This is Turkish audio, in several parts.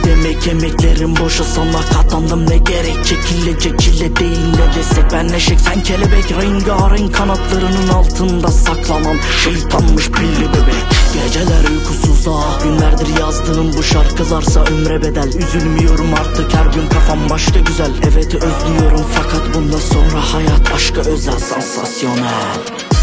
demek emeklerim boşa, sana katlandım ne gerek. Çekile değil ne desek, ben eşek sen kelebek. Rengarenk kanatlarının altında saklanan şeytanmış pilli bebek. Geceler uykusuz günlerdir yazdığım bu şarkı zarsa ömre bedel. Üzülmüyorum artık, her gün kafam başka güzel. Evet özlüyorum fakat bundan sonra hayat aşka özel, sansasyonel.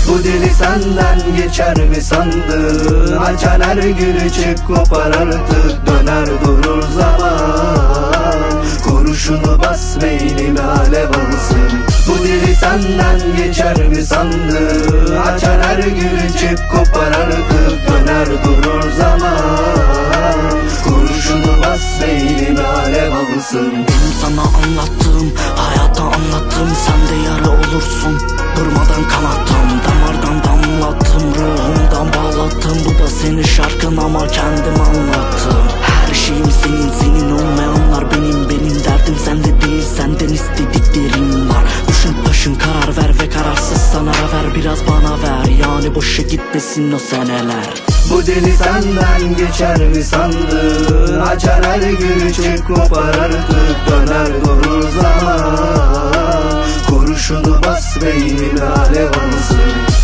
Bu deli senden geçer mi sandın? Açan her gülü çık kopar artık, döner durur zaman. Kurşunu bas beynime alev alsın. Bu deli senden geçer mi sandın? Açan her gülü çık kopar artık, döner durur zaman. Kurşunu bas beynime alev alsın. Benim sana anlattığım, hayata anlattığım, sen de yara olursun. Durmadan kanattım, damardan damlattım, ruhumdan bağlattım. Bu da senin şarkın ama kendim anlattım. Her şeyim senin, senin olmayanlar benim. Benim derdim sende değil, senden istediklerim var. Düşün taşın, karar ver ve kararsız sana ver. Biraz bana ver, yani boşa gitmesin o seneler. Bu deli senden geçer mi sandın? Açar her gülü çık kopar artık, döner durur zaman. Kurşunu bas beynime alev alsın.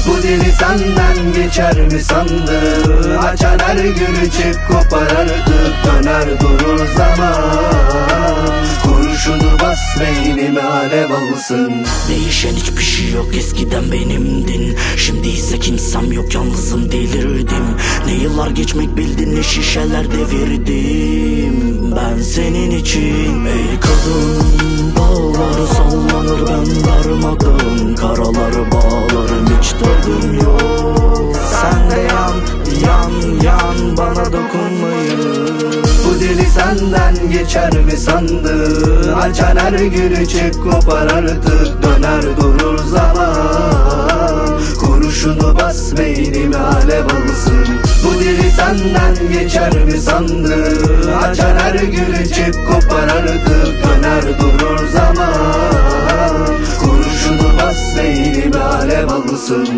Bu deli senden geçer mi sandın? Açar her gülü çık kopar artık, döner durur zaman. Kurşunu bas beynime alev alsın. Değişen hiçbir şey yok, eskiden benimdin. Şimdi ise kimsem yok, yalnızım delirdim. Ne yıllar geçmek bildin, ne şişeler devirdim. Ben senin için ey kadın, bağları sallanır ben darmadım. Karaları bağlarım hiç tadım yok. Sen de yan bana dokunmayın. Bu deli senden geçer mi sandın? Açan her gülü çık kopar artık, döner durur zaman. Kurşunu bas beynime alev alsın. Bu deli senden geçer mi sandın? Açan her gülü çık kopar artık, döner durur zaman. Kurşunu bas beynime alev alsın.